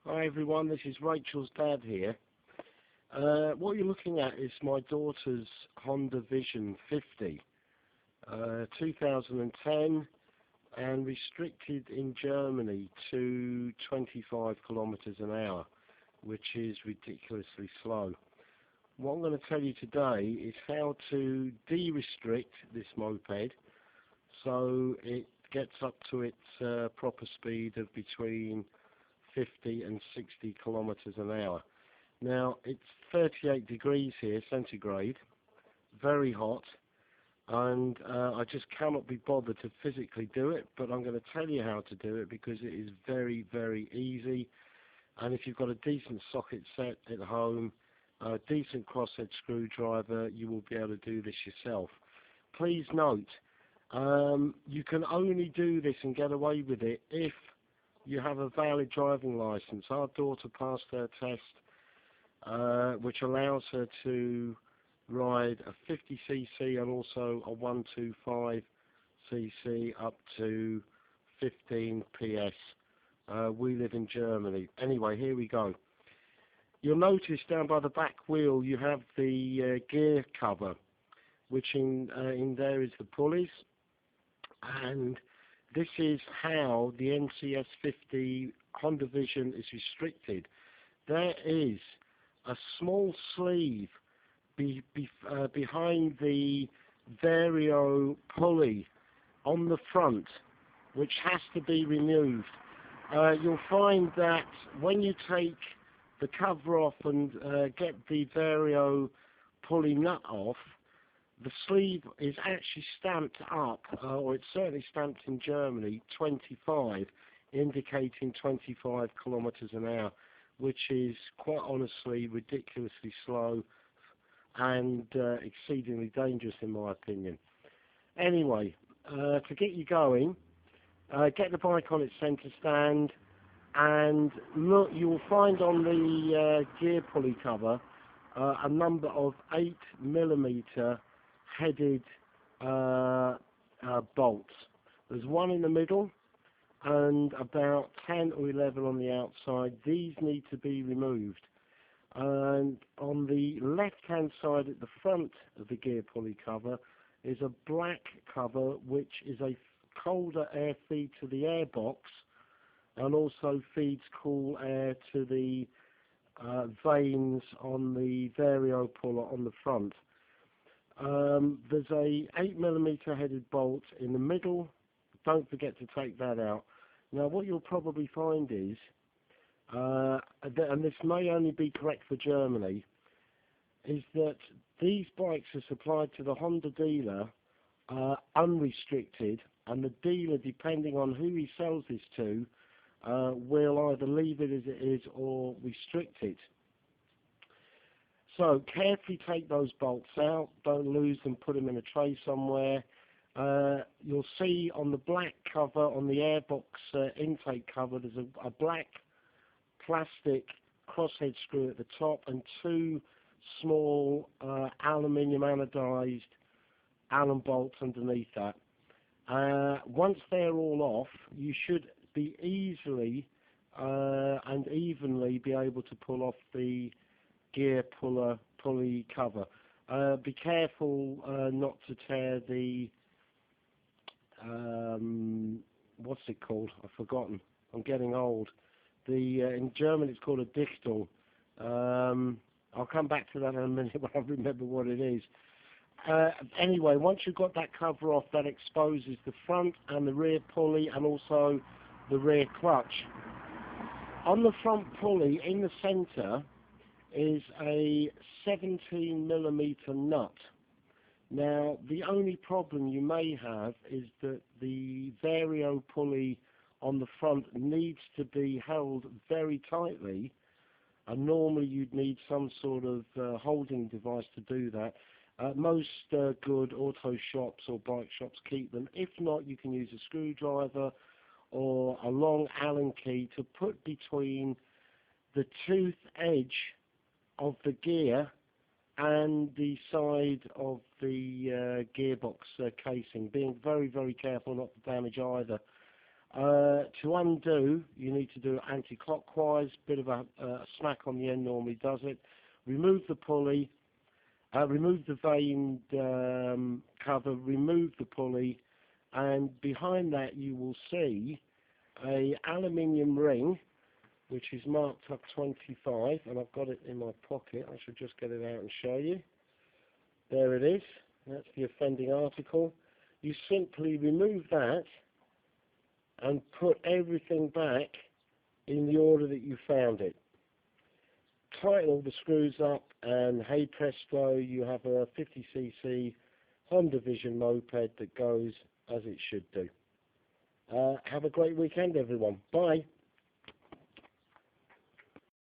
Hi everyone, this is Rachel's dad here. What you're looking at is my daughter's Honda Vision 50, 2010, and restricted in Germany to 25 kilometers an hour, which is ridiculously slow. What I'm going to tell you today is how to de-restrict this moped so it gets up to its proper speed of between 50 and 60 kilometers an hour. Now it's 38 degrees here centigrade, very hot, and I just cannot be bothered to physically do it, but I'm going to tell you how to do it because it is very, very easy. And if you've got a decent socket set at home, a decent crosshead screwdriver, you will be able to do this yourself. Please note, you can only do this and get away with it if you have a valid driving license. Our daughter passed her test, which allows her to ride a 50cc and also a 125cc up to 15 PS. We live in Germany. Anyway, here we go. You'll notice down by the back wheel you have the gear cover, which in there is the pulleys, and this is how the NCS 50 Honda Vision is restricted. There is a small sleeve behind the vario pulley on the front, which has to be removed. You'll find that when you take the cover off and get the vario pulley nut off, the sleeve is actually stamped up, or it's certainly stamped in Germany, 25, indicating 25 kilometers an hour, which is quite honestly ridiculously slow and exceedingly dangerous in my opinion. Anyway, to get you going, get the bike on its centre stand, and look, you'll find on the gear pulley cover a number of 8mm headed bolts. There's one in the middle and about 10 or 11 on the outside. These need to be removed. And on the left hand side at the front of the gear pulley cover is a black cover, which is a colder air feed to the airbox and also feeds cool air to the vanes on the vario puller on the front. There's a 8mm headed bolt in the middle. Don't forget to take that out. Now what you'll probably find is, and this may only be correct for Germany, is that these bikes are supplied to the Honda dealer unrestricted, and the dealer, depending on who he sells this to, will either leave it as it is or restrict it. So carefully take those bolts out, don't lose them, put them in a tray somewhere. You'll see on the black cover, on the airbox intake cover, there's a black plastic crosshead screw at the top and two small aluminium anodized Allen bolts underneath that. Once they're all off, you should be easily and evenly be able to pull off the gear pulley cover. Be careful not to tear the what's it called? I've forgotten. I'm getting old. In German it's called a Dichtung. I'll come back to that in a minute when I remember what it is. Anyway, once you've got that cover off, that exposes the front and the rear pulley and also the rear clutch. On the front pulley in the center is a 17mm nut. Now the only problem you may have is that the vario pulley on the front needs to be held very tightly, and normally you'd need some sort of holding device to do that. Most good auto shops or bike shops keep them. If not, you can use a screwdriver or a long Allen key to put between the tooth edge of the gear and the side of the gearbox casing, being very, very careful not to damage either. To undo, you need to do it anti-clockwise. Bit of a smack on the end normally does it. Remove the pulley, remove the veined cover, remove the pulley, and behind that you will see a aluminium ring which is marked up 25, and I've got it in my pocket. I should just get it out and show you. There it is. That's the offending article. You simply remove that and put everything back in the order that you found it. Tighten all the screws up, and hey presto, you have a 50cc Honda Vision moped that goes as it should do. Have a great weekend, everyone. Bye.